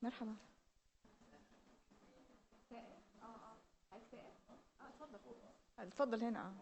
مرحبا. اتفضل هنا.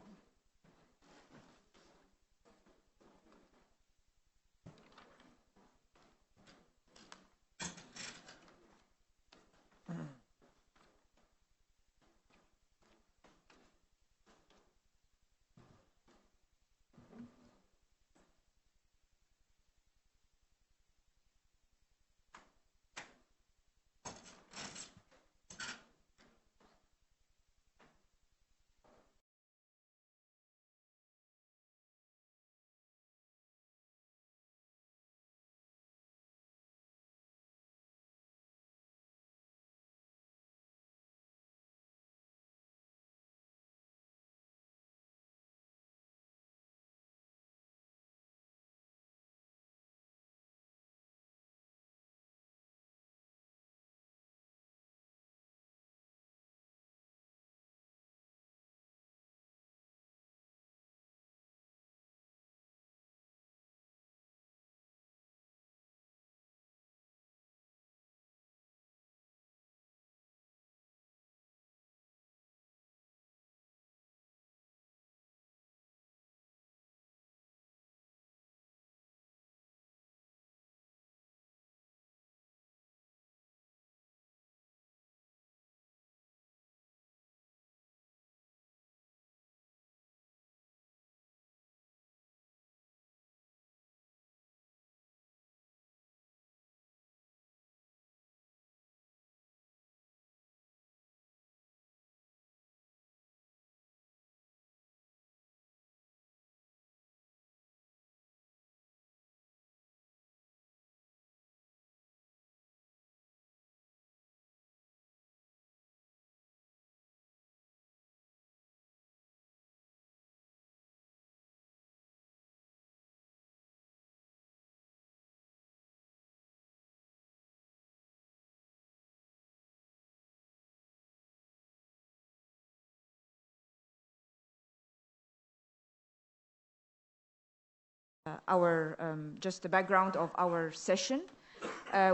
Just the background of our session.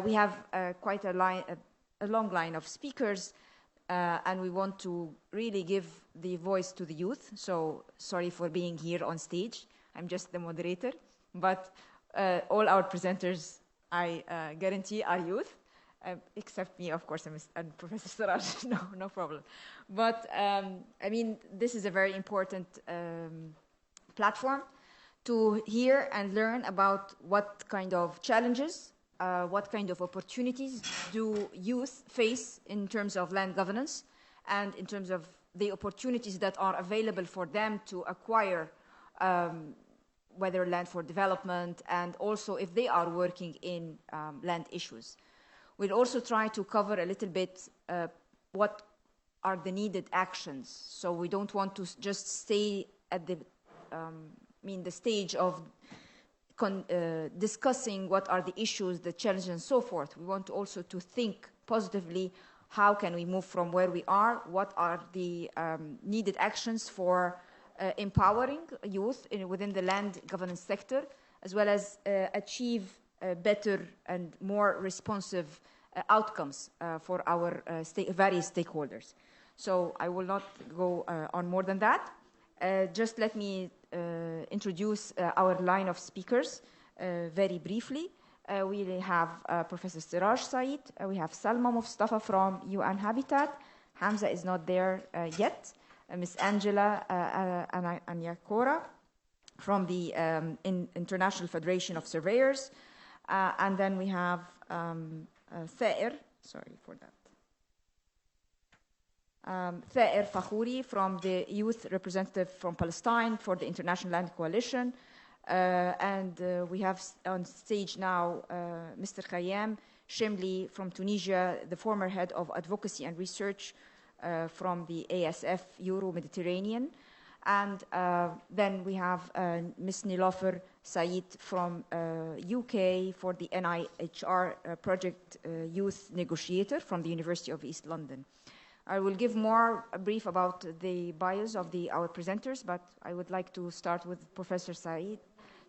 We have quite a long line of speakers, and we want to really give the voice to the youth. So sorry for being here on stage. I'm just the moderator, but all our presenters, I guarantee, are youth. Except me, of course, and Professor Siraj, no problem. But I mean, this is a very important platform to hear and learn about what kind of challenges, what kind of opportunities do youth face in terms of land governance and in terms of the opportunities that are available for them to acquire whether land for development, and also if they are working in land issues. We'll also try to cover a little bit what are the needed actions. So we don't want to just stay at the the stage of discussing what are the issues, the challenges, and so forth. We want also to think positively, how can we move from where we are, what are the needed actions for empowering youth within the land governance sector, as well as achieve better and more responsive outcomes for our various stakeholders. So I will not go on more than that. Just let me introduce our line of speakers very briefly. We have Professor Siraj Said. We have Salma Mustafa from UN Habitat. Hamza is not there yet. Ms. Angela Anyakora from the International Federation of Surveyors. And then we have Thair, sorry for that. Thair Fakhouri from the youth representative from Palestine for the International Land Coalition. And we have on stage now Mr. Khayyam Shimli from Tunisia, the former head of advocacy and research from the ASF Euro-Mediterranean. And then we have Ms. Nilofer Said from UK for the NIHR Project Youth Negotiator from the University of East London. I will give more brief about the bios of our presenters, but I would like to start with Professor Said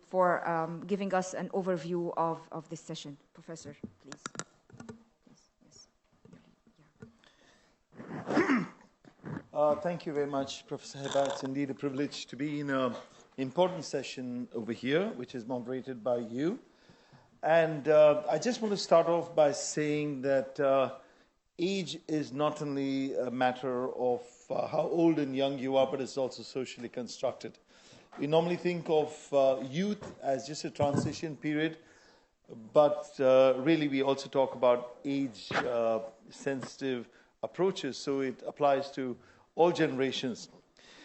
for giving us an overview of this session. Professor, please. Thank you very much, Professor Heba. It's indeed a privilege to be in an important session over here, which is moderated by you. And I just want to start off by saying that age is not only a matter of how old and young you are, but it's also socially constructed. We normally think of youth as just a transition period, but really we also talk about age-sensitive approaches, so it applies to all generations.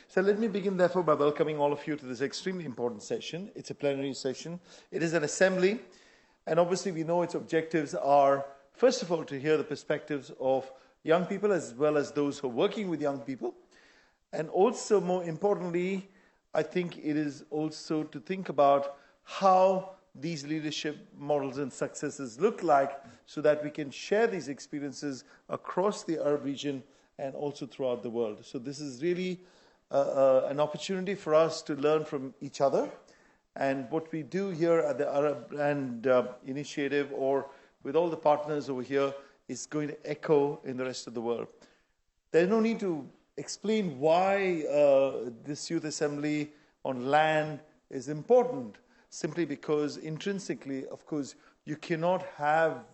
So let me begin, therefore, by welcoming all of you to this extremely important session. It's a plenary session. It is an assembly, and obviously we know its objectives are, first of all, to hear the perspectives of young people as well as those who are working with young people. And also, more importantly, I think it is also to think about how these leadership models and successes look like so that we can share these experiences across the Arab region and also throughout the world. So this is really an opportunity for us to learn from each other. And what we do here at the Arab Land Initiative or with all the partners over here is going to echo in the rest of the world. There's no need to explain why this youth assembly on land is important, simply because intrinsically, of course, you cannot have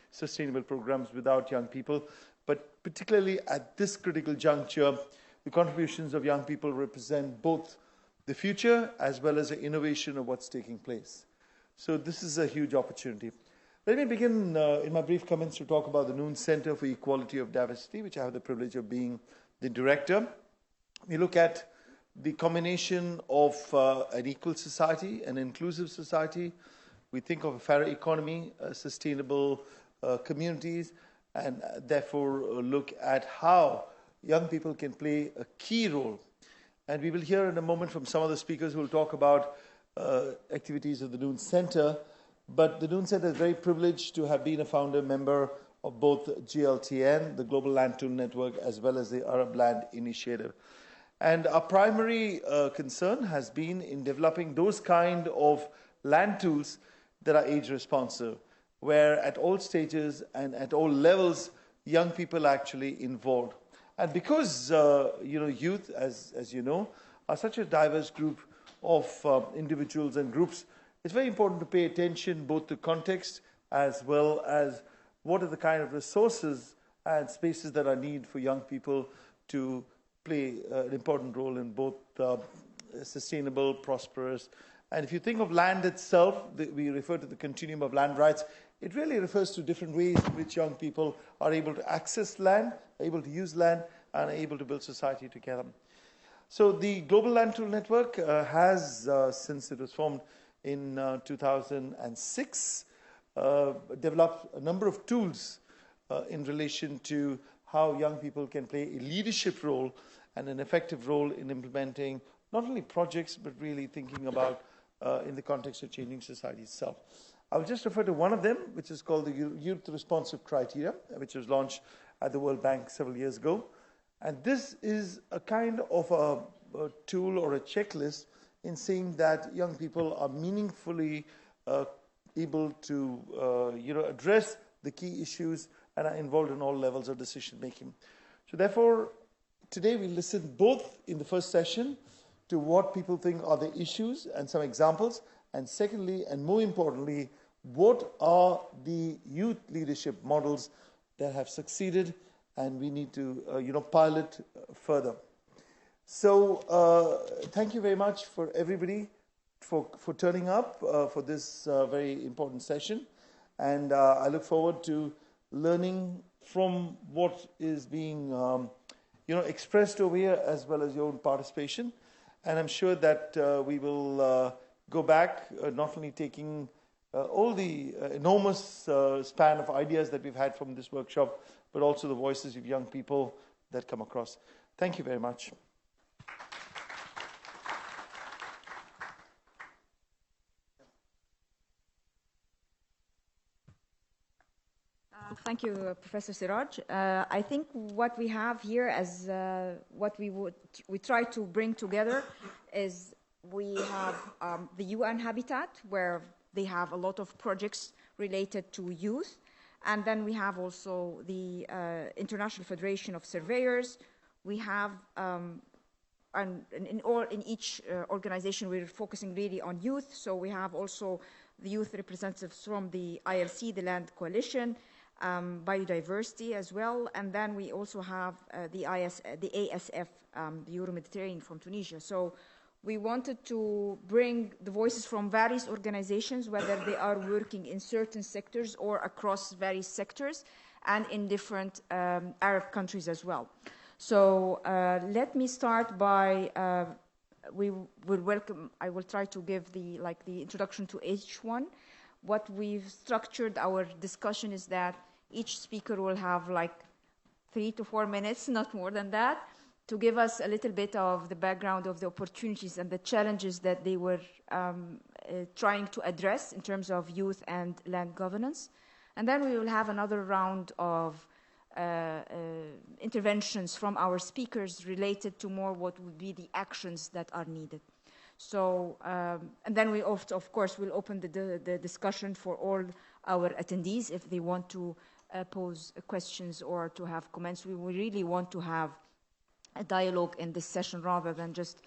sustainable programs without young people. But particularly at this critical juncture, the contributions of young people represent both the future as well as the innovation of what's taking place. So this is a huge opportunity. Let me begin in my brief comments to talk about the Noon Center for Equality of Diversity, which I have the privilege of being the director. We look at the combination of an equal society, an inclusive society. We think of a fairer economy, sustainable communities, and therefore look at how young people can play a key role. And we will hear in a moment from some of the speakers who will talk about activities of the Noon Center. But the Noon Center is very privileged to have been a founder member of both GLTN, the Global Land Tool Network, as well as the Arab Land Initiative. And our primary concern has been in developing those kind of land tools that are age responsive, where at all stages and at all levels, young people are actually involved. And because youth, as you know, are such a diverse group of individuals and groups, it's very important to pay attention both to context as well as what are the kind of resources and spaces that are needed for young people to play an important role in both sustainable, prosperous. And if you think of land itself, we refer to the continuum of land rights. It really refers to different ways in which young people are able to access land, are able to use land, and are able to build society together. So the Global Land Tool Network has, since it was formed in 2006, developed a number of tools in relation to how young people can play a leadership role and an effective role in implementing not only projects, but really thinking about in the context of changing society itself. I'll just refer to one of them, which is called the Youth Responsive Criteria, which was launched at the World Bank several years ago. And this is a kind of a tool or a checklist in saying that young people are meaningfully able to address the key issues and are involved in all levels of decision making. So therefore, today we listen both in the first session to what people think are the issues and some examples, and secondly, and more importantly, what are the youth leadership models that have succeeded and we need to pilot further. So thank you very much for everybody for turning up for this very important session, and I look forward to learning from what is being expressed over here as well as your own participation. And I'm sure that we will go back, not only taking all the enormous span of ideas that we've had from this workshop, but also the voices of young people that come across. Thank you very much. Thank you, Professor Siraj. I think what we have here as what we try to bring together is we have the UN Habitat, where they have a lot of projects related to youth. And then we have also the International Federation of Surveyors, we have, and in each organization, we're focusing really on youth. So we have also the youth representatives from the ILC, the Land Coalition, biodiversity as well, and then we also have the ASF, the Euro-Mediterranean from Tunisia. So we wanted to bring the voices from various organizations, whether they are working in certain sectors or across various sectors, and in different Arab countries as well. So let me start by, I will try to give the introduction to each one. What we've structured our discussion is that each speaker will have 3 to 4 minutes, not more than that, to give us a little bit of the background of the opportunities and the challenges that they were trying to address in terms of youth and land governance. And then we will have another round of interventions from our speakers related to more what would be the actions that are needed. So, and then we of course will open the discussion for all our attendees if they want to pose questions or to have comments. We really want to have a dialogue in this session rather than just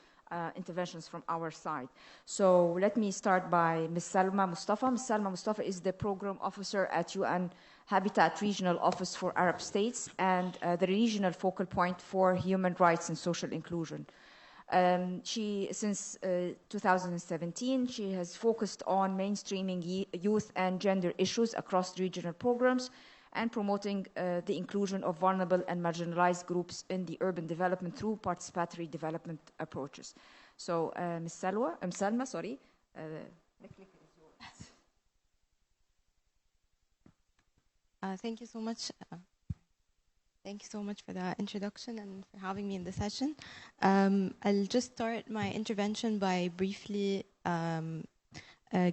interventions from our side. So let me start by Ms. Salma Mustafa. Ms. Salma Mustafa is the Program Officer at UN Habitat Regional Office for Arab States and the regional focal point for human rights and social inclusion. Since 2017, she has focused on mainstreaming youth and gender issues across regional programs and promoting the inclusion of vulnerable and marginalized groups in the urban development through participatory development approaches. So, Ms. Salma, sorry. Thank you so much. Thank you so much for that introduction and for having me in the session. I'll just start my intervention by briefly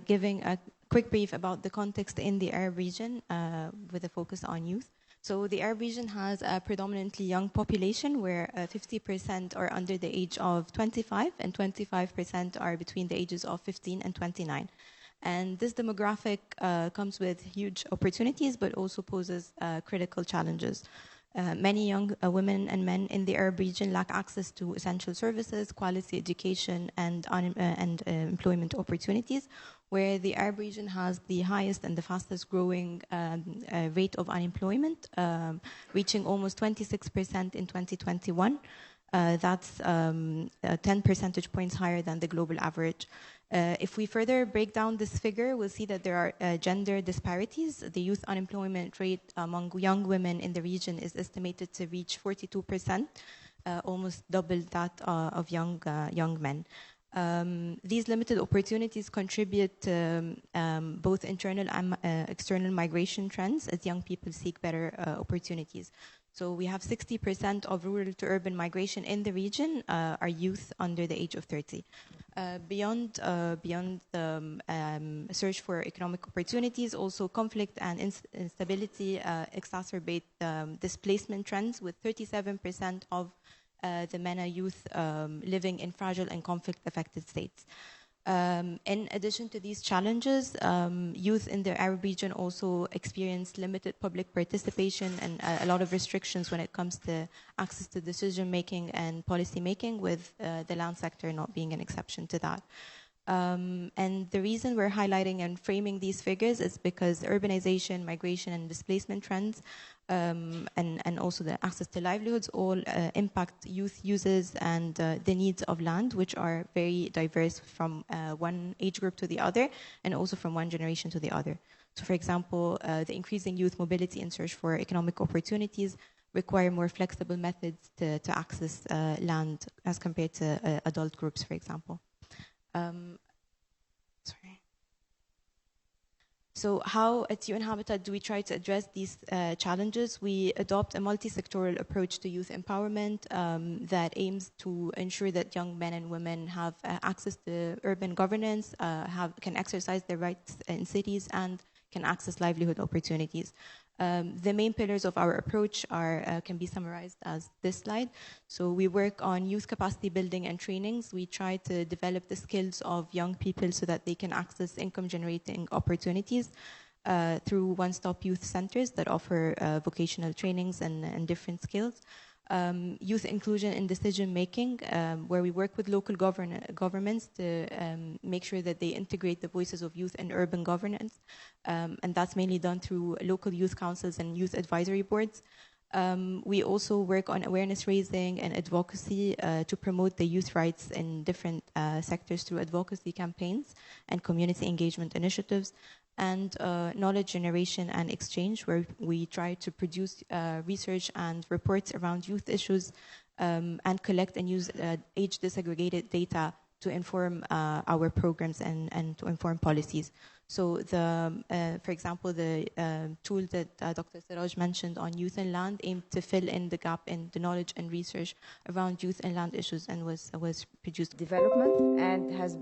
giving a quick brief about the context in the Arab region with a focus on youth. So the Arab region has a predominantly young population where 50% are under the age of 25 and 25% are between the ages of 15 and 29. And this demographic comes with huge opportunities but also poses critical challenges. Many young women and men in the Arab region lack access to essential services, quality education, and employment opportunities, where the Arab region has the highest and the fastest growing rate of unemployment, reaching almost 26% in 2021. That's 10 percentage points higher than the global average. If we further break down this figure, we'll see that there are gender disparities. The youth unemployment rate among young women in the region is estimated to reach 42%, almost double that of young men. These limited opportunities contribute to both internal and external migration trends as young people seek better opportunities. So we have 60% of rural to urban migration in the region are youth under the age of 30. Beyond the search for economic opportunities, also conflict and instability exacerbate displacement trends, with 37% of the MENA youth living in fragile and conflict-affected states. In addition to these challenges, youth in the Arab region also experience limited public participation and a lot of restrictions when it comes to access to decision-making and policy-making, with the land sector not being an exception to that. And the reason we're highlighting and framing these figures is because urbanization, migration, and displacement trends and also the access to livelihoods all impact youth uses and the needs of land, which are very diverse from one age group to the other and also from one generation to the other. So, for example, the increasing youth mobility and search for economic opportunities require more flexible methods to access land as compared to adult groups, for example. So how at UN Habitat do we try to address these challenges? We adopt a multi-sectoral approach to youth empowerment that aims to ensure that young men and women have access to urban governance, can exercise their rights in cities, and can access livelihood opportunities. The main pillars of our approach can be summarized as this slide. So we work on youth capacity building and trainings. We try to develop the skills of young people so that they can access income-generating opportunities through one-stop youth centers that offer vocational trainings and different skills. youth inclusion in decision making, where we work with local governments to make sure that they integrate the voices of youth in urban governance. And that's mainly done through local youth councils and youth advisory boards. We also work on awareness raising and advocacy to promote the youth rights in different sectors through advocacy campaigns and community engagement initiatives, and knowledge generation and exchange, where we try to produce research and reports around youth issues and collect and use age disaggregated data to inform our programs and to inform policies. So, for example, the tool that Dr. Siraj mentioned on youth and land aimed to fill in the gap in the knowledge and research around youth and land issues, and was produced. Development and has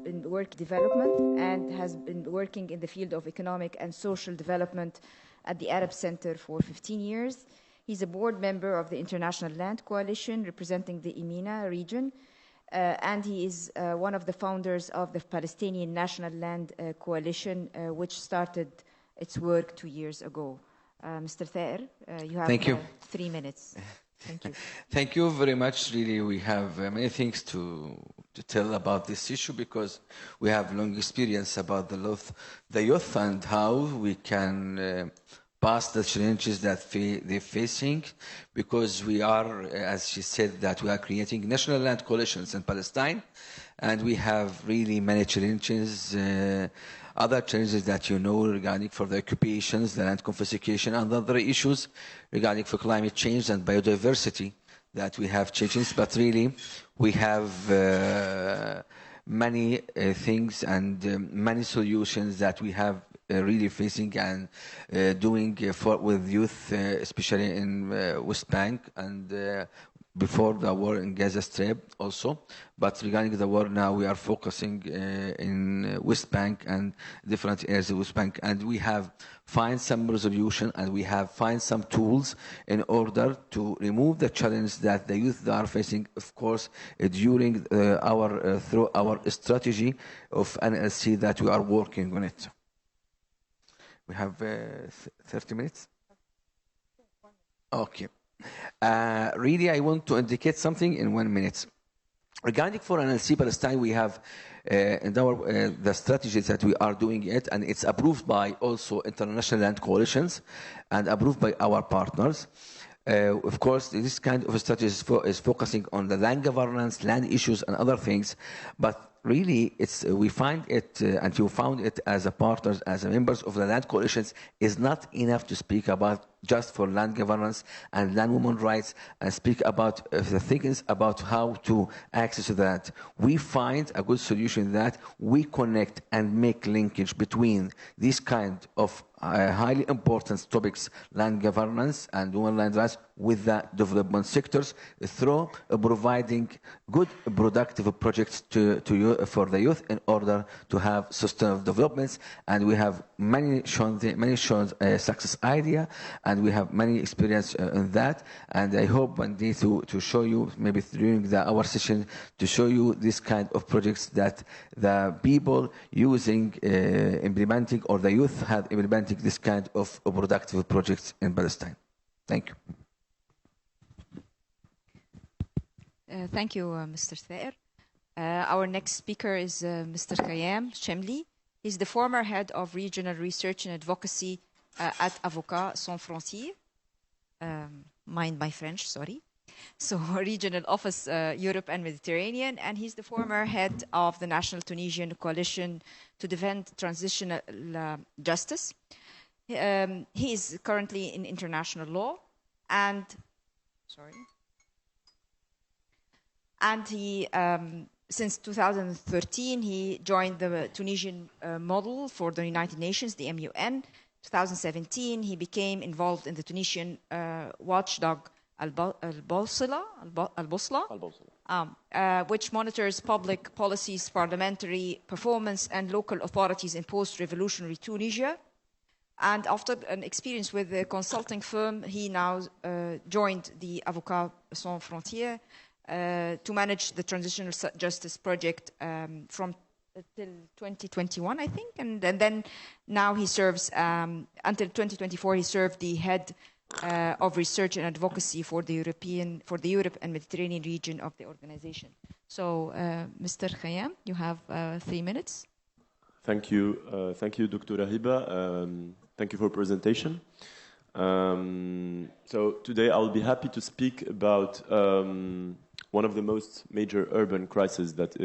been working in the field of economic and social development at the Arab Center for 15 years. He's a board member of the International Land Coalition representing the EMENA region. And he is one of the founders of the Palestinian National Land Coalition, which started its work 2 years ago. Mr. Thaer, you have 3 minutes. Thank you. Thank you very much. Really, we have many things to tell about this issue, because we have long experience about the youth and how we can past the challenges that they're facing, because we are, as she said, that we are creating national land coalitions in Palestine, and we have really many challenges, other challenges that you know regarding for the occupations, the land confiscation, and other issues regarding for climate change and biodiversity that we have changes. But really, we have many things and many solutions that we have really facing and doing with youth, especially in West Bank and before the war in Gaza Strip also. But regarding the war now, we are focusing in West Bank and different areas of West Bank, and we have find some resolution and we have find some tools in order to remove the challenge that the youth are facing, of course, during through our strategy of NLC that we are working on it. We have 30 minutes? Okay. Really, I want to indicate something in 1 minute. Regarding for NLC Palestine, we have in the strategies that we are doing it, and it's approved by also international land coalitions and approved by our partners. Of course, this kind of strategy is focusing on the land governance, land issues, and other things, but really, we find it, and you found it as a partners, as a members of the land coalitions, is not enough to speak about just for land governance and land women rights and speak about the things about how to access that. We find a good solution that we connect and make linkage between these kind of highly important topics, land governance and women land rights, with the development sectors through providing good productive projects for the youth in order to have sustainable developments. And we have many shown success idea, and we have many experience in that. And I hope one day to show you, maybe during our session, to show you this kind of projects that the people using, implementing, or the youth have implementing this kind of productive projects in Palestine. Thank you. Thank you, Mr. Thaer. Our next speaker is Mr. Kayam Chemli. He's the former head of regional research and advocacy at Avocats Sans Frontières. Mind my French, sorry. So, regional office, Europe and Mediterranean, and he's the former head of the National Tunisian Coalition to Defend Transitional Justice. He is currently in international law, and he, since 2013, he joined the Tunisian model for the United Nations, the MUN. 2017, he became involved in the Tunisian watchdog Al-Bosla, which monitors public policies, parliamentary performance, and local authorities in post-revolutionary Tunisia. And after an experience with the consulting firm, he now joined the Avocats Sans Frontières to manage the transitional justice project from till 2021, I think, and then now he serves until 2024. He served the head of research and advocacy for the Europe and Mediterranean region of the organization. So, Mr. Khayyam, you have 3 minutes. Thank you, Dr. Hiba. Thank you for presentation. So today I'll be happy to speak about one of the most major urban crises that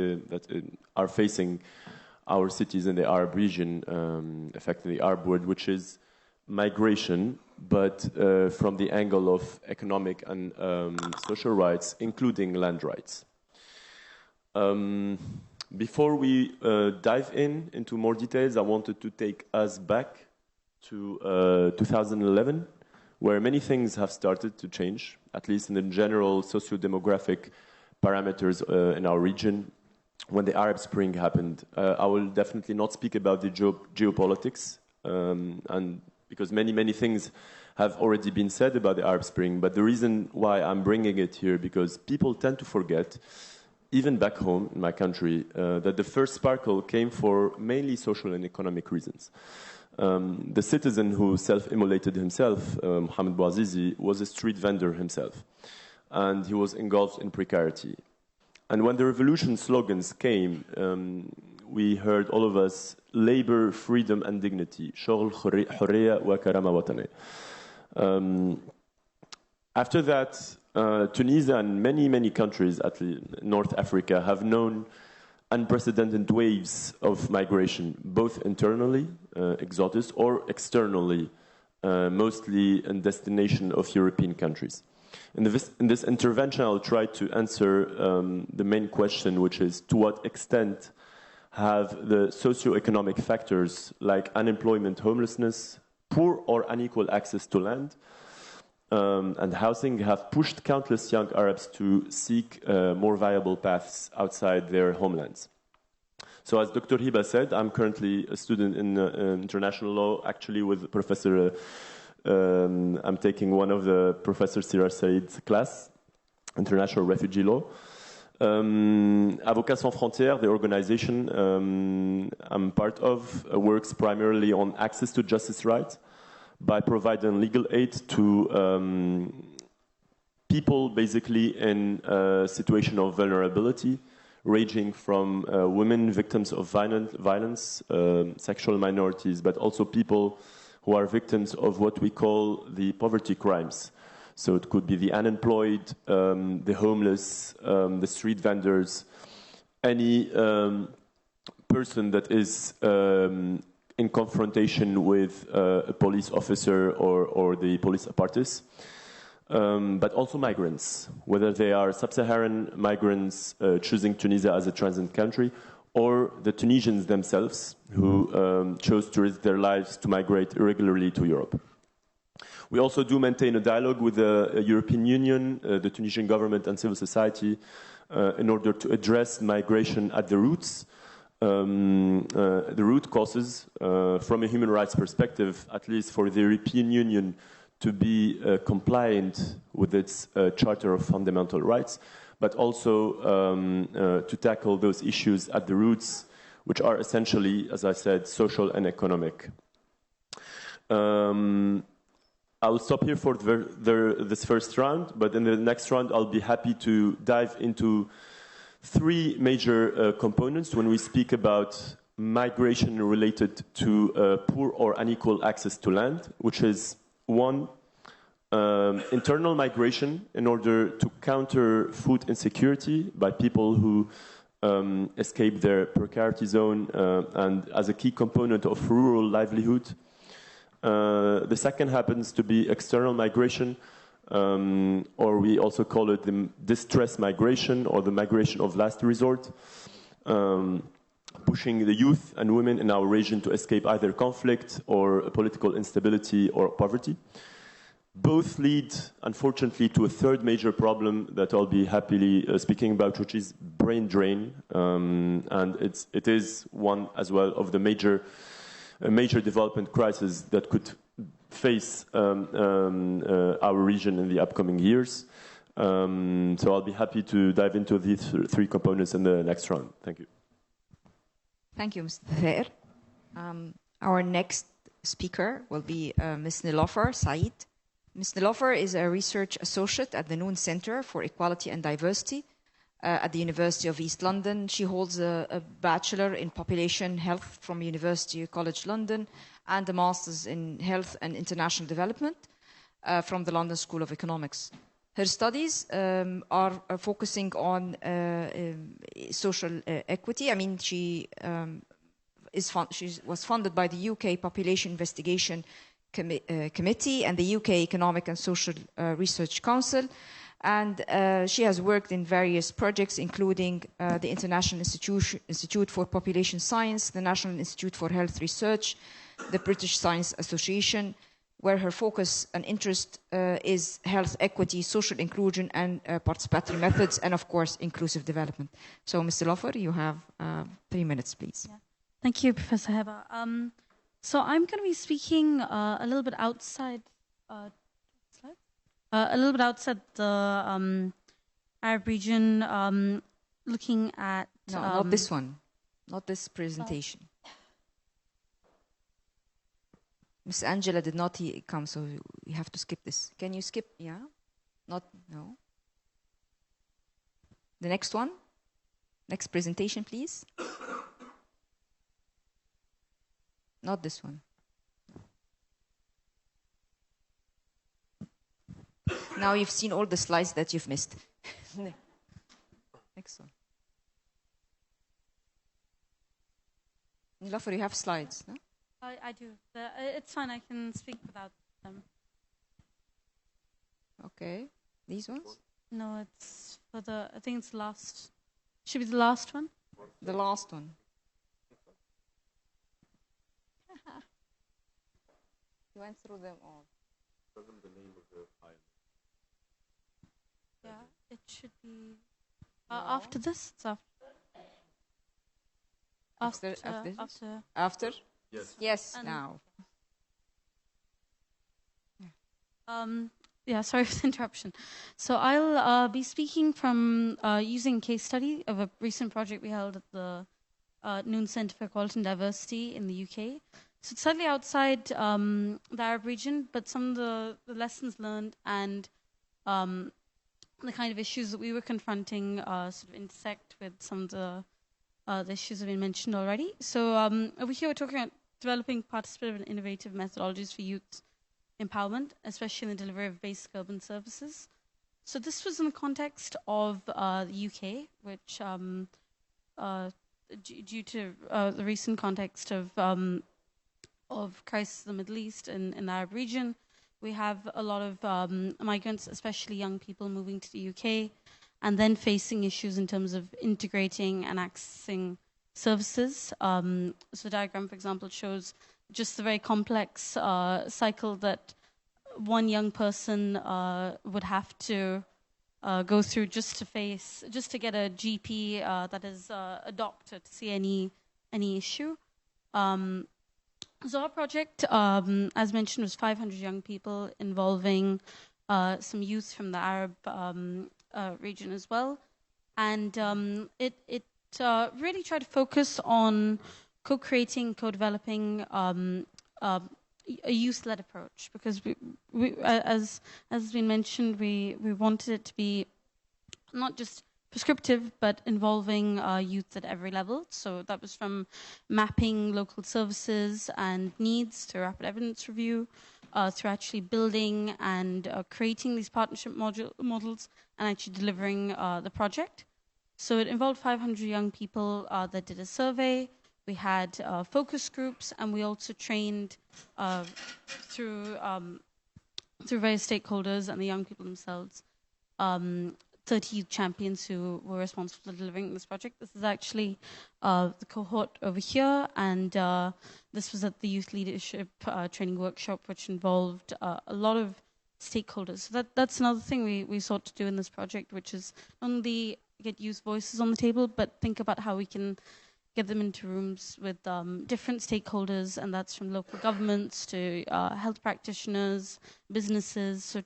are facing our cities in the Arab region, affecting the Arab world, which is migration, but from the angle of economic and social rights, including land rights. Before we dive into more details, I wanted to take us back to 2011, where many things have started to change, at least in the general socio-demographic parameters in our region. When the Arab Spring happened, I will definitely not speak about the geopolitics, and because many things have already been said about the Arab Spring. But the reason why I'm bringing it here, because people tend to forget, even back home in my country, that the first sparkle came for mainly social and economic reasons. The citizen who self-immolated himself, Mohamed Bouazizi, was a street vendor himself, and he was engulfed in precarity. And when the revolution slogans came, we heard, all of us, labor, freedom and dignity. شغل, حرية وكرامة وطنية. After that, Tunisia and many countries, at North Africa, have known unprecedented waves of migration, both internally, exodus, or externally, mostly in destination of European countries. In this intervention, I'll try to answer the main question, which is, to what extent have the socio-economic factors like unemployment, homelessness, poor or unequal access to land, and housing have pushed countless young Arabs to seek more viable paths outside their homelands. So as Dr. Hiba said, I'm currently a student in international law, actually with Professor, I'm taking one of the Professor Sirar Said's class, International Refugee Law. Avocats Sans Frontières, the organization I'm part of, works primarily on access to justice rights, by providing legal aid to people basically in a situation of vulnerability, ranging from women victims of violence, sexual minorities, but also people who are victims of what we call the poverty crimes. So it could be the unemployed, the homeless, the street vendors, any person that is in confrontation with a police officer or the police apparatus, but also migrants, whether they are sub-Saharan migrants choosing Tunisia as a transit country, or the Tunisians themselves who chose to risk their lives to migrate irregularly to Europe. We also do maintain a dialogue with the European Union, the Tunisian government and civil society in order to address migration at the roots. The root causes, from a human rights perspective, at least for the European Union to be compliant with its Charter of Fundamental Rights, but also to tackle those issues at the roots, which are essentially, as I said, social and economic. I'll stop here for this first round, but in the next round I'll be happy to dive into three major components when we speak about migration related to poor or unequal access to land, which is one, internal migration in order to counter food insecurity by people who escape their precarity zone and as a key component of rural livelihood. The second happens to be external migration, or we also call it the distress migration or the migration of last resort, pushing the youth and women in our region to escape either conflict or political instability or poverty. Both lead, unfortunately, to a third major problem that I'll be happily speaking about, which is brain drain, and it is one as well of the major development crisis that could face our region in the upcoming years. So I'll be happy to dive into these three components in the next round. Thank you. Thank you, Mr. Thair. Our next speaker will be Ms. Nilofer Said. Ms. Nilofer is a research associate at the Noon Center for Equality and Diversity at the University of East London. She holds a bachelor in population health from University College London and a master's in health and international development from the London School of Economics. Her studies are focusing on social equity. I mean, she was funded by the UK Population Investigation Committee and the UK Economic and Social Research Council. And she has worked in various projects, including the International Institute for Population Science, the National Institute for Health Research, the British Science Association, where her focus and interest is health equity, social inclusion, and participatory methods, and of course, inclusive development. So, Mr. Nilofer, you have 3 minutes, please. Yeah. Thank you, Professor Heba. So I'm going to be speaking a little bit outside the Arab region, looking at... No, not this one. Not this presentation. Miss Angela did not come, so we have to skip this. Can you skip? Yeah? Not? No. The next one? Next presentation, please. Not this one. Now you've seen all the slides that you've missed. Next one. Nilofer, you have slides, no? I do. It's fine. I can speak without them. Okay. These ones? No, it's for the... I think it's last... Should be the last one? The last one. You went through them all. Doesn't the name of the file? Yeah, it should be after this. It's After? Yes. Yes, now. Yeah, sorry for the interruption. So I'll be speaking from using case study of a recent project we held at the Noon Center for Equality and Diversity in the UK. So it's slightly outside the Arab region, but some of the lessons learned and the kind of issues that we were confronting sort of intersect with some of the issues that have been mentioned already. So over here we're talking about developing participative and innovative methodologies for youth empowerment, especially in the delivery of basic urban services. So this was in the context of the UK, which due to the recent context of crisis in the Middle East and in the Arab region, we have a lot of migrants, especially young people, moving to the UK, and then facing issues in terms of integrating and accessing services. So the diagram, for example, shows just the very complex cycle that one young person would have to go through just to get a GP that is a doctor to see any issue. So our project, as mentioned, was 500 young people involving some youth from the Arab region as well. And it really tried to focus on co-creating, co-developing a youth-led approach, because we as has been mentioned, we wanted it to be not just prescriptive, but involving youth at every level. So that was from mapping local services and needs to rapid evidence review, through actually building and creating these partnership models and actually delivering the project. So it involved 500 young people that did a survey. We had focus groups, and we also trained through various stakeholders and the young people themselves, 30 youth champions who were responsible for delivering this project. This is actually the cohort over here, and this was at the Youth Leadership Training Workshop, which involved a lot of stakeholders. So that's another thing we sought to do in this project, which is not only get youth voices on the table, but think about how we can get them into rooms with different stakeholders, and that's from local governments to health practitioners, businesses, so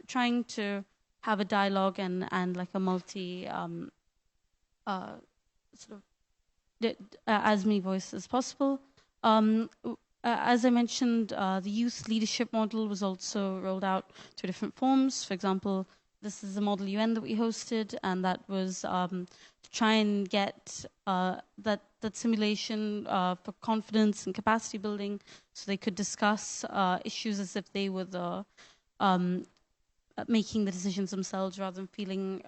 trying to have a dialogue and like a multi sort of as many voices as possible. As I mentioned, the youth leadership model was also rolled out to different forms. For example, this is a Model UN that we hosted, and that was to try and get that simulation for confidence and capacity building, so they could discuss issues as if they were the making the decisions themselves, rather than feeling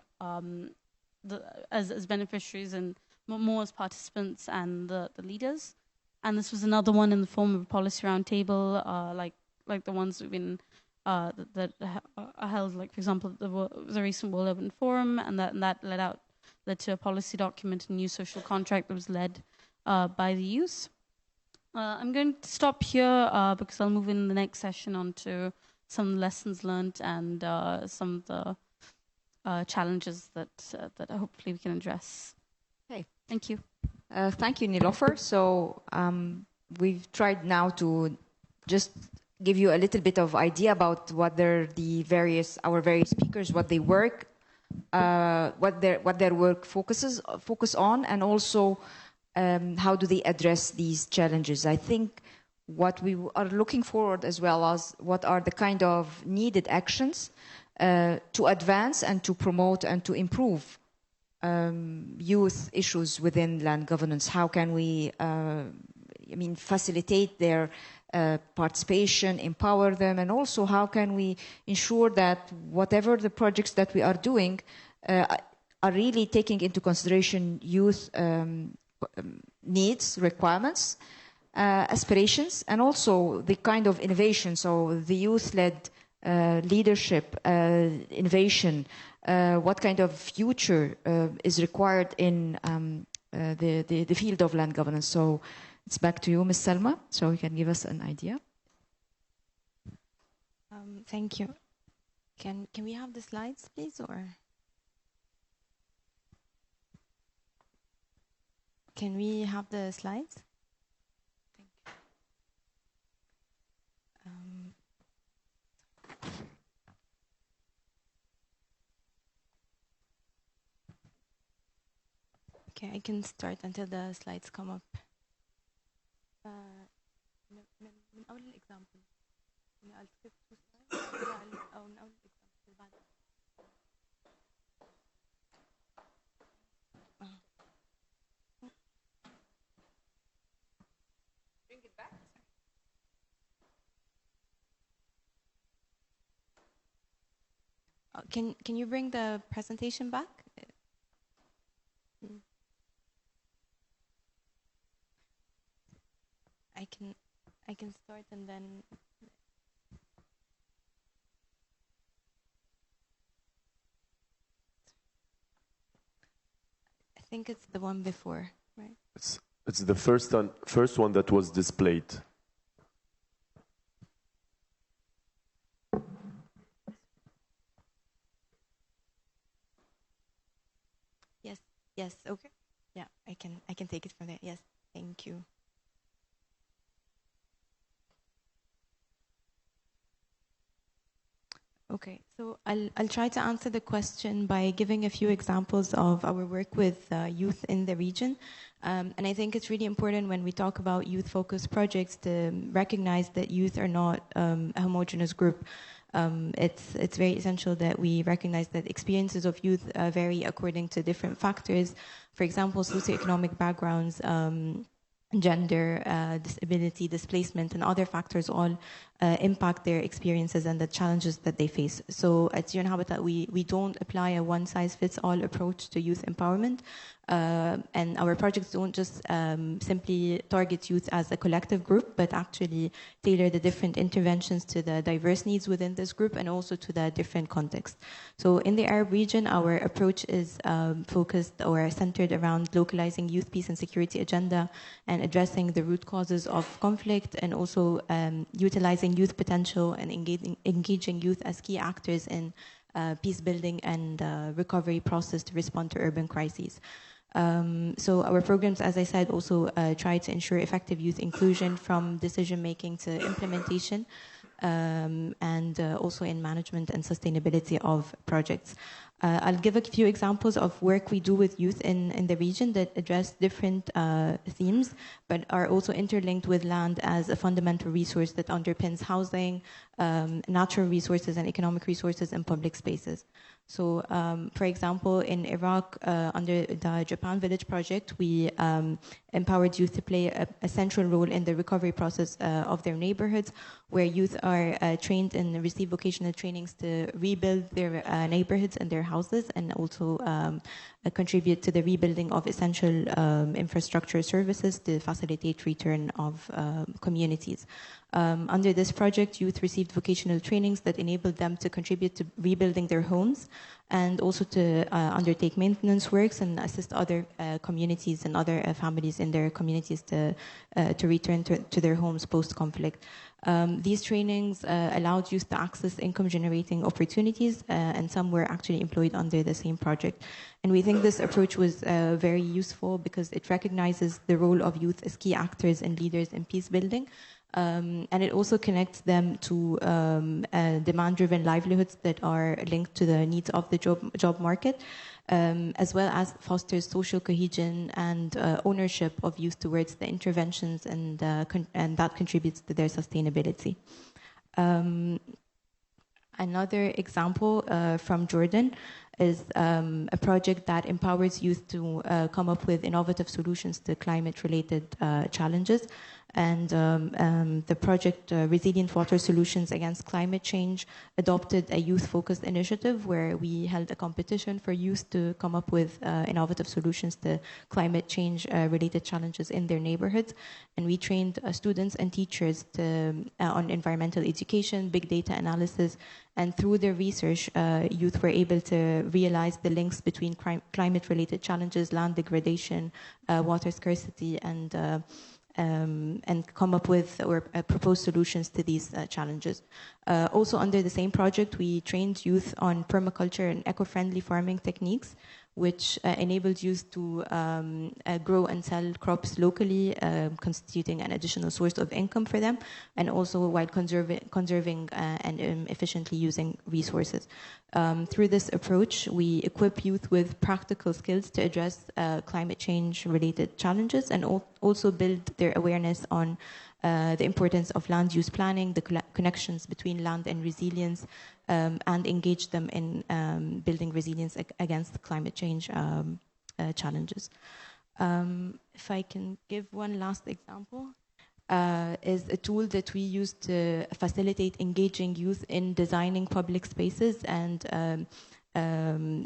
as beneficiaries and more as participants and the leaders. And this was another one in the form of a policy roundtable, like the ones we've been that are held, like for example the recent World Urban Forum, and that led to a policy document, a new social contract that was led by the youth. I'm going to stop here because I'll move in the next session on to some of the lessons learned and some of the challenges that hopefully we can address. Okay. Thank you. Thank you, Nilofer. So we've tried now to just give you a little bit of idea about what our various speakers, what they work, what their work focus on, and also how do they address these challenges. I think what we are looking forward, as well as what are the kind of needed actions to advance and to promote and to improve youth issues within land governance. How can we, facilitate their participation, empower them, and also how can we ensure that whatever the projects that we are doing are really taking into consideration youth needs, requirements, aspirations, and also the kind of innovation. So the youth-led leadership, innovation, what kind of future is required in the field of land governance. So it's back to you, Ms. Salma, so you can give us an idea. Thank you. Can we have the slides, please, or can we have the slides? Okay, I can start until the slides come up. من أول الإكزامبل I'll skip 2 slides أو من أول الإكزامبل بعد. Bring it back. Can you bring the presentation back? I can start and then I think it's the one before, right? It's the first one that was displayed. Yes, okay. Yeah, I can take it from there. Yes, thank you. Okay, so I'll try to answer the question by giving a few examples of our work with youth in the region. And I think it's really important when we talk about youth-focused projects to recognize that youth are not a homogeneous group. It's very essential that we recognize that experiences of youth vary according to different factors. For example, socioeconomic backgrounds, gender, disability, displacement, and other factors all impact their experiences and the challenges that they face. So at UN Habitat, we don't apply a one-size-fits-all approach to youth empowerment. And our projects don't just simply target youth as a collective group, but actually tailor the different interventions to the diverse needs within this group and also to the different contexts. So in the Arab region, our approach is focused or centered around localizing youth peace and security agenda and addressing the root causes of conflict, and also utilizing youth potential and engaging youth as key actors in peace building and recovery process to respond to urban crises. So our programs, as I said, also try to ensure effective youth inclusion from decision making to implementation, and also in management and sustainability of projects. I'll give a few examples of work we do with youth in the region that address different themes, but are also interlinked with land as a fundamental resource that underpins housing, natural resources and economic resources in public spaces. So, for example, in Iraq, under the Japan Village project, we empowered youth to play a central role in the recovery process of their neighborhoods, where youth are trained and receive vocational trainings to rebuild their neighborhoods and their houses, and also contribute to the rebuilding of essential infrastructure services to facilitate return of communities. Under this project, youth received vocational trainings that enabled them to contribute to rebuilding their homes, and also to undertake maintenance works and assist other communities and other families in their communities to return to their homes post-conflict. These trainings allowed youth to access income-generating opportunities, and some were actually employed under the same project. And we think this approach was very useful because it recognizes the role of youth as key actors and leaders in peace building. And it also connects them to demand-driven livelihoods that are linked to the needs of the job market, as well as fosters social cohesion and ownership of youth towards the interventions, and that contributes to their sustainability. Another example from Jordan is a project that empowers youth to come up with innovative solutions to climate-related challenges. And the project Resilient Water Solutions Against Climate Change adopted a youth-focused initiative where we held a competition for youth to come up with innovative solutions to climate change-related challenges in their neighborhoods. And we trained students and teachers on environmental education, big data analysis, and through their research, youth were able to realize the links between climate-related challenges, land degradation, water scarcity, and come up with or propose solutions to these challenges. Also under the same project, we trained youth on permaculture and eco-friendly farming techniques, which enabled youth to grow and sell crops locally, constituting an additional source of income for them, and also while conserving and efficiently using resources. Through this approach, we equip youth with practical skills to address climate change-related challenges, and also build their awareness on the importance of land use planning, the connections between land and resilience, and engage them in building resilience against climate change challenges. If I can give one last example, is a tool that we use to facilitate engaging youth in designing public spaces and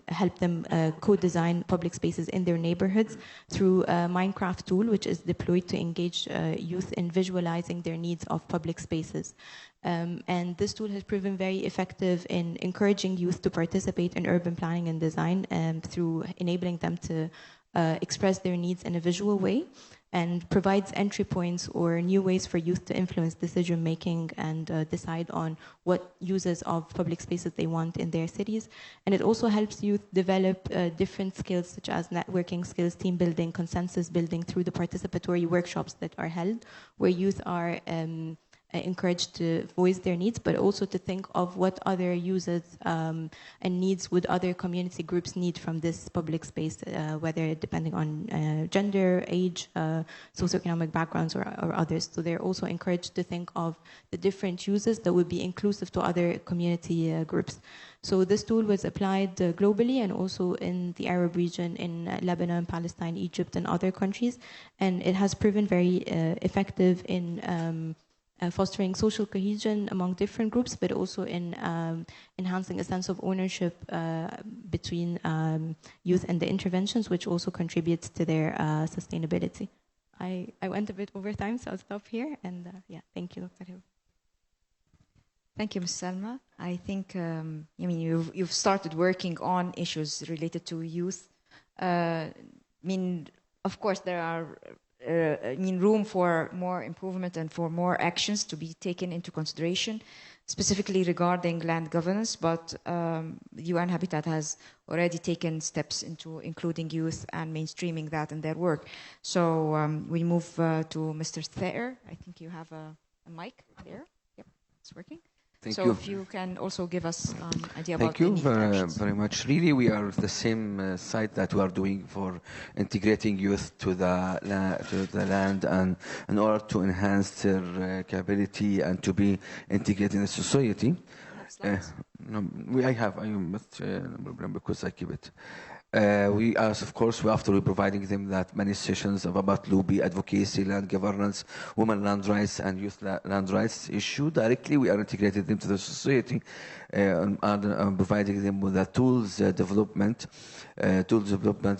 help them co-design public spaces in their neighborhoods through a Minecraft tool, which is deployed to engage youth in visualizing their needs of public spaces. And this tool has proven very effective in encouraging youth to participate in urban planning and design through enabling them to express their needs in a visual way, and provides entry points or new ways for youth to influence decision making and decide on what uses of public spaces they want in their cities. And it also helps youth develop different skills such as networking skills, team building, consensus building through the participatory workshops that are held, where youth are encouraged to voice their needs, but also to think of what other uses and needs would other community groups need from this public space, whether depending on gender, age, socioeconomic backgrounds, or others. So they're also encouraged to think of the different uses that would be inclusive to other community groups. So this tool was applied globally and also in the Arab region, in Lebanon, Palestine, Egypt, and other countries. And it has proven very effective in fostering social cohesion among different groups, but also in enhancing a sense of ownership between youth and the interventions, which also contributes to their sustainability. I went a bit over time, so I'll stop here. And yeah, thank you, Dr. Hiba. Thank you, Ms. Salma. I think you've started working on issues related to youth. Of course, there are room for more improvement and for more actions to be taken into consideration, specifically regarding land governance, but UN Habitat has already taken steps into including youth and mainstreaming that in their work. So we move to Mr. Thayer. I think you have a mic there. Yep, it's working. Thank so you. if you can also give us an idea Thank about the you immediate actions. very much. Really, we are the same site that we are doing for integrating youth to the land, and in order to enhance their capability and to be integrated in the society. You have slides? No, I have. I must no problem because I keep it. We, as of course, after we providing them that many sessions of about lobby, advocacy, land governance, women land rights, and youth land rights issue, directly we are integrated into the society and providing them with the tools development,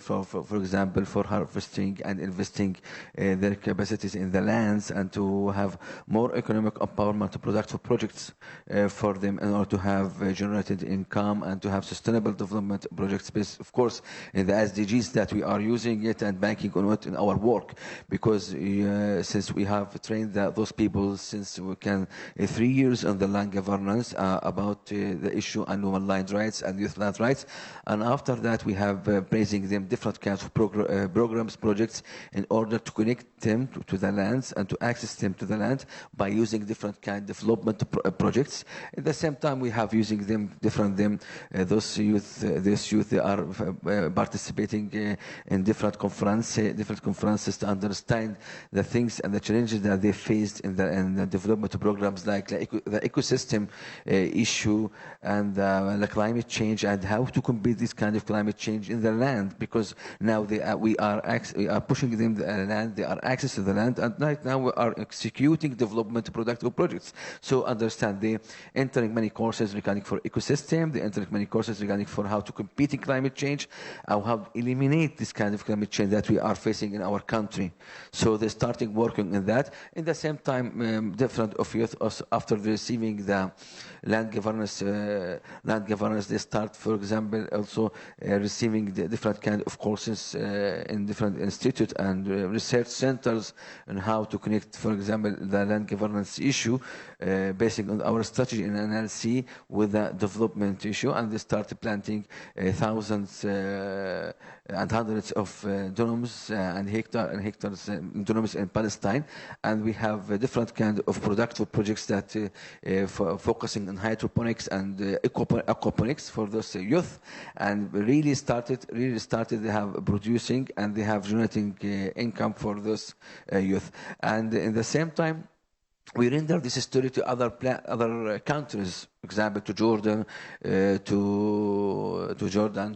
for example, for harvesting and investing their capacities in the lands, and to have more economic empowerment to productive projects for them in order to have generated income and to have sustainable development projects based, of course, in the SDGs that we are using it and banking on it in our work, because since we have trained those people since we can 3 years on the land governance about the issue on women land rights and youth land rights, and after that we have praising them different kinds of programs, projects, in order to connect them to the lands and to access them to the land by using different kind of development projects. At the same time, we have using them those youth, they are participating in different conferences to understand the things and the challenges that they faced in the development programs, like the ecosystem issue and the climate change, and how to combat this kind of climate change in the land, because now we are pushing them the land, they are access to the land, and right now we are executing development productive projects. So understand, they entering many courses regarding for ecosystem, they entering many courses regarding for how to compete in climate change, how to eliminate this kind of climate change that we are facing in our country. So they're starting working in that. In the same time, different of youth after receiving the land governance, they start, for example, also receiving the different kind of courses in different institutes and research centers on how to connect, for example, the land governance issue based on our strategy in NLC with the development issue, and they start planting thousands and hundreds of denims and hectares denims in Palestine, and we have different kind of productive projects that focusing on hydroponics and aquaponics for those youth, and really started they have producing and they have generating income for those youth. And in the same time, we render this story to other countries, for example, to Jordan,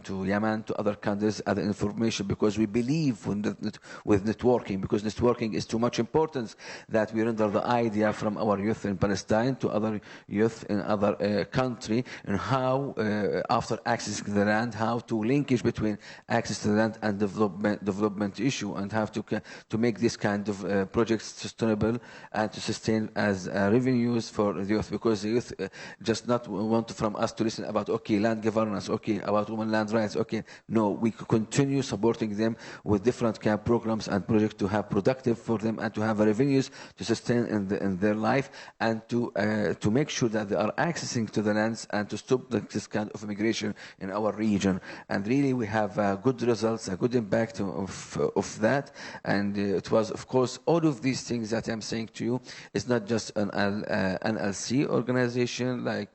to Yemen, to other countries, other information, because we believe with networking, because networking is too much important, that we render the idea from our youth in Palestine to other youth in other country, and how, after accessing the land, how to linkage between access to the land and development issue, and how to make this kind of projects sustainable and to sustain as revenues for the youth, because the youth just not want from us to listen about, okay, land governance, okay, about women land rights, okay. No, we continue supporting them with different kind of programs and projects to have productive for them and to have revenues to sustain in their life, and to make sure that they are accessing to the lands and to stop this kind of immigration in our region. And really we have good results, a good impact of that. And it was, of course, all of these things that I'm saying to you is not just an NLC organization like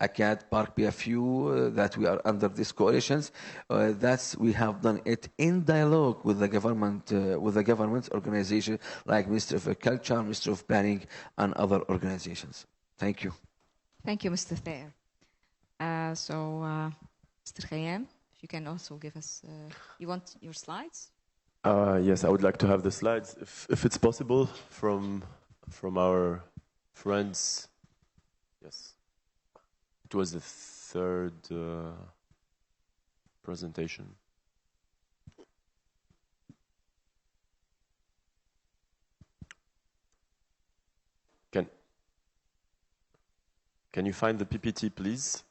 ACAD, Park, PFU, that we are under these coalitions. We have done it in dialogue with the government organization like Ministry of Agriculture, Ministry of Planning, and other organizations. Thank you. Thank you, Mr. Thayer. Mr. Khayyam, if you can also give us, you want your slides? Yes, I would like to have the slides, if it's possible, from our friends. Yes. It was the third presentation. Can you find the PPT, please?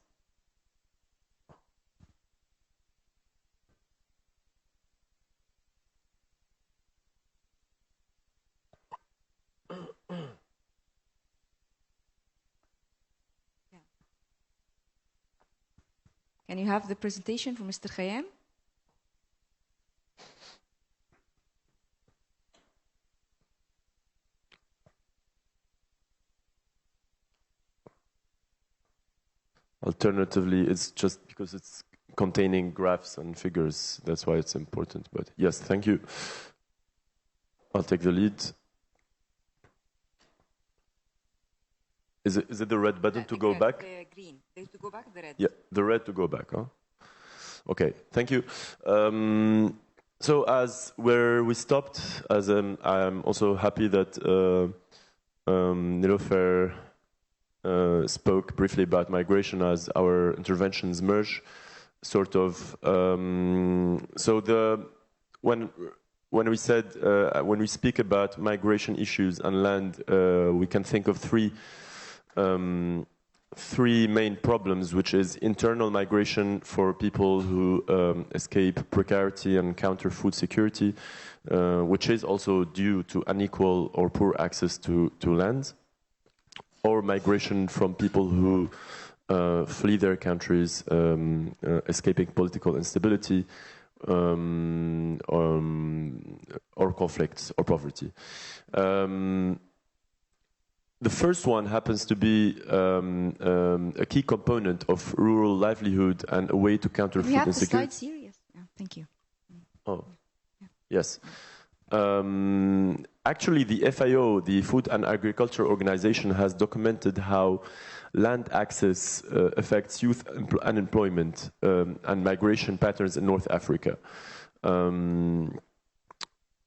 Can you have the presentation from Mr. Khayyam? Alternatively, it's just because it's containing graphs and figures. That's why it's important. But yes, thank you. I'll take the lead. Is it the red button to go back? The green. To go back, the red. Yeah, the red to go back. Huh? Okay, thank you. So as where we stopped, I'm also happy that Nilofer spoke briefly about migration as our interventions merge, sort of. So when we said when we speak about migration issues and land, we can think of three main problems, which is internal migration for people who escape precarity and counter food security, which is also due to unequal or poor access to land, or migration from people who flee their countries, escaping political instability, or conflicts or poverty. The first one happens to be a key component of rural livelihood and a way to counter food insecurity. We have the slides here, yes. Yeah, thank you. Oh, yes. Actually, the FAO, the Food and Agriculture Organization, has documented how land access affects youth unemployment and migration patterns in North Africa.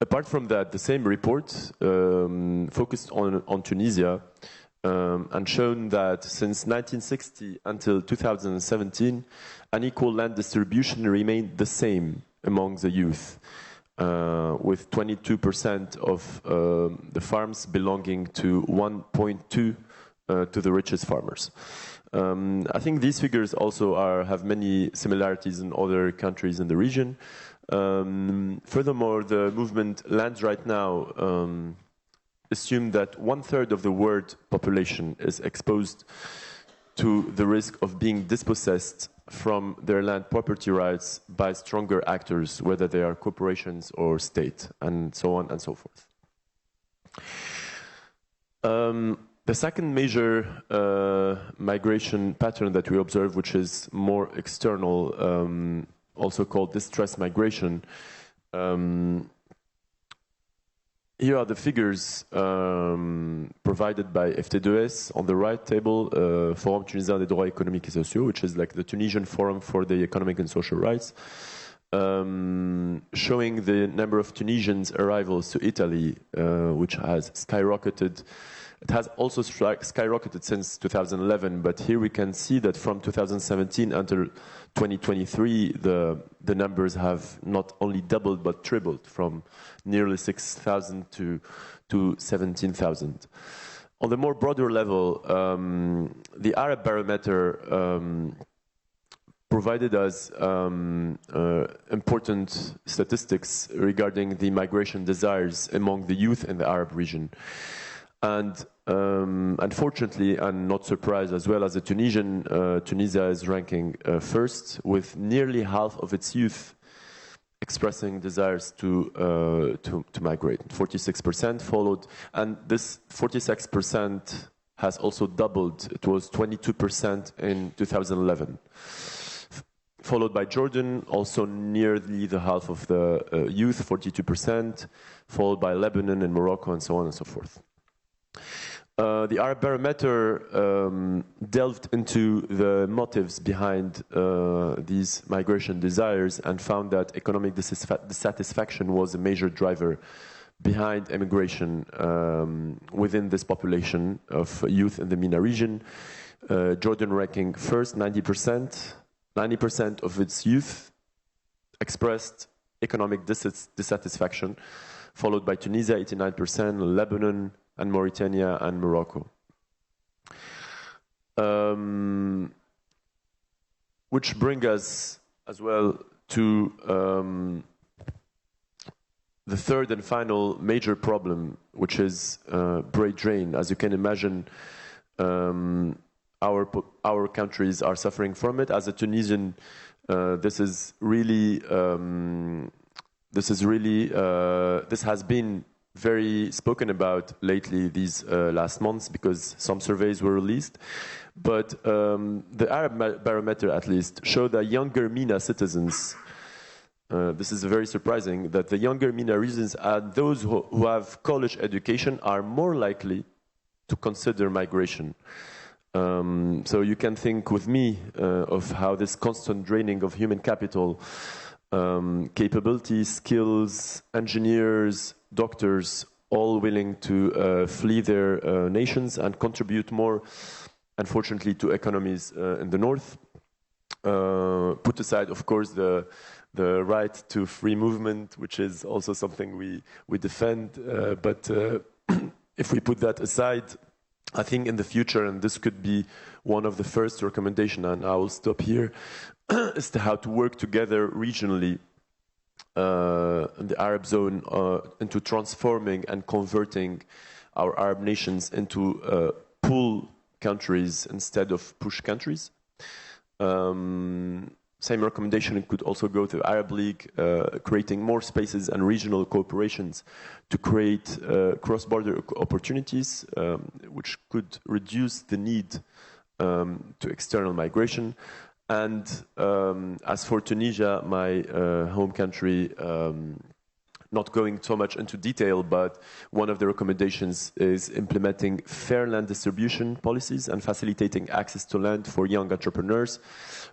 Apart from that, the same report focused on Tunisia and shown that since 1960 until 2017, unequal land distribution remained the same among the youth, with 22% of the farms belonging to 1.2 to the richest farmers. I think these figures also have many similarities in other countries in the region. Furthermore, the movement Lands Right Now assume that 1/3 of the world population is exposed to the risk of being dispossessed from their land property rights by stronger actors, whether they are corporations or state, and so on and so forth. The second major migration pattern that we observe, which is more external, also called distress migration. Here are the figures provided by FT2S on the right table, Forum Tunisien des droits économiques et sociaux, which is like the Tunisian Forum for the Economic and Social Rights, showing the number of Tunisians' arrivals to Italy, which has skyrocketed. It has also skyrocketed since 2011, but here we can see that from 2017 until 2023, the numbers have not only doubled but tripled, from nearly 6,000 to 17,000. On the more broader level, the Arab Barometer provided us important statistics regarding the migration desires among the youth in the Arab region. And unfortunately, and not surprised as well as Tunisia is ranking first, with nearly half of its youth expressing desires to migrate. 46% followed, and this 46% has also doubled. It was 22% in 2011. Followed by Jordan, also nearly the half of the youth, 42%, followed by Lebanon and Morocco, and so on and so forth. The Arab Barometer delved into the motives behind these migration desires and found that economic dissatisfaction was a major driver behind immigration within this population of youth in the MENA region. Jordan ranking first, 90%. 90% of its youth expressed economic dissatisfaction, followed by Tunisia, 89%, Lebanon, and Mauritania and Morocco. Which bring us as well to the third and final major problem, which is brain drain. As you can imagine, our countries are suffering from it. As a Tunisian, this has been very spoken about lately these last months because some surveys were released. But the Arab barometer, at least, showed that younger MENA citizens, this is very surprising, that the younger MENA regions and those who have college education are more likely to consider migration. So you can think with me of how this constant draining of human capital, capabilities, skills, engineers, doctors, all willing to flee their nations and contribute more, unfortunately, to economies in the north. Put aside, of course, the right to free movement, which is also something we defend. But if we put that aside, I think in the future, and this could be one of the first recommendations, and I will stop here, is to how to work together regionally in the Arab zone into transforming and converting our Arab nations into pull countries instead of push countries. Same recommendation could also go to Arab League, creating more spaces and regional cooperations to create cross-border opportunities, which could reduce the need to external migration. And as for Tunisia, my home country, not going so much into detail, but one of the recommendations is implementing fair land distribution policies and facilitating access to land for young entrepreneurs,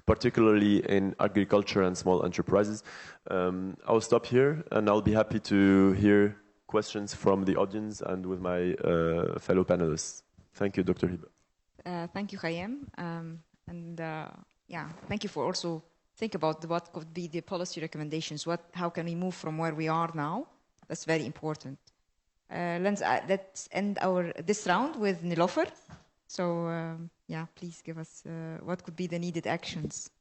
particularly in agriculture and small enterprises. I'll stop here, and I'll be happy to hear questions from the audience and with my fellow panelists. Thank you, Dr. Hiba. Thank you, Khayyam. Thank you for also think about what could be the policy recommendations. How can we move from where we are now? That's very important. Let's end this round with Nilofer. So, please give us what could be the needed actions.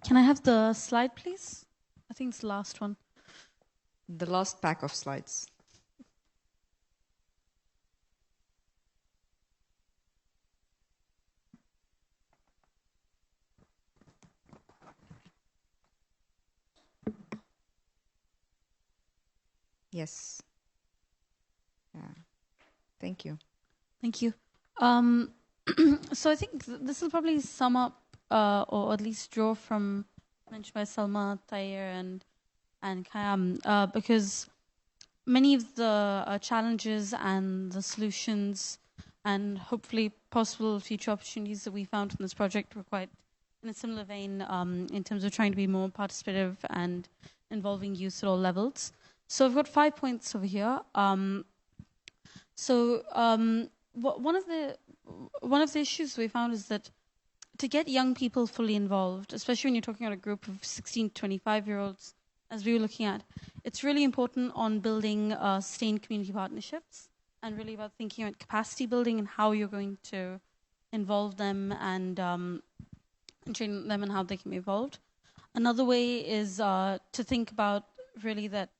Can I have the slide, please? I think it's the last one. The last pack of slides. Yes. Thank you. Thank you. So I think this will probably sum up, or at least draw from mentioned by Salma, Tayer, and Khayyam, because many of the challenges and the solutions and hopefully possible future opportunities that we found from this project were quite in a similar vein in terms of trying to be more participative and involving youth at all levels. So I've got 5 points over here. One of the issues we found is that to get young people fully involved, especially when you're talking about a group of 16 to 25-year-olds, as we were looking at, it's really important on building sustained community partnerships and really about thinking about capacity building and how you're going to involve them and train them and how they can be involved. Another way is to think about really that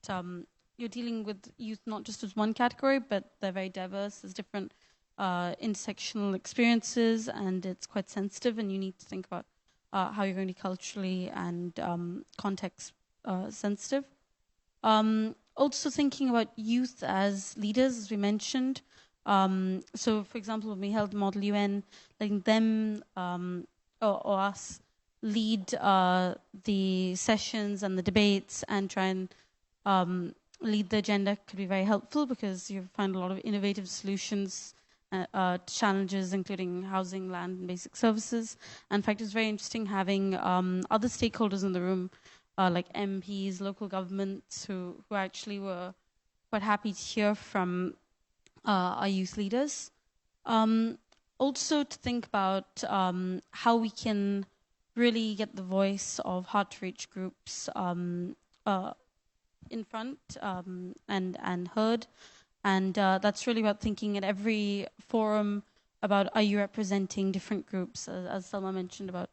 you're dealing with youth not just as one category, but they're very diverse. There's different intersectional experiences, and it's quite sensitive, and you need to think about how you're going to be culturally and context sensitive. Also thinking about youth as leaders, as we mentioned. So, for example, when we held Model UN, letting them or us lead the sessions and the debates and try and lead the agenda could be very helpful because you find a lot of innovative solutions to challenges, including housing, land, and basic services. And in fact, it's very interesting having other stakeholders in the room, like MPs, local governments, who actually were quite happy to hear from our youth leaders. Also to think about how we can really get the voice of hard-to-reach groups in front and heard. And that's really about thinking at every forum about, are you representing different groups, as Salma mentioned, about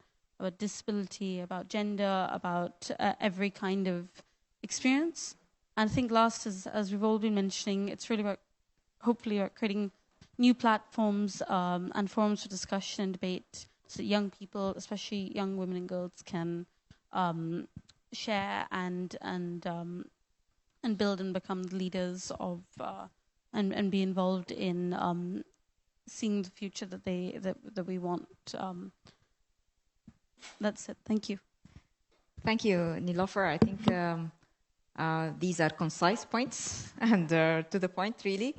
disability, about gender, about every kind of experience. And I think last, as we've all been mentioning, it's really about, hopefully, about creating new platforms and forums for discussion and debate so that young people, especially young women and girls, can share and and build and become the leaders of and be involved in seeing the future that we want. That's it. Thank you. Thank you, Nilofer. I think these are concise points and to the point, really.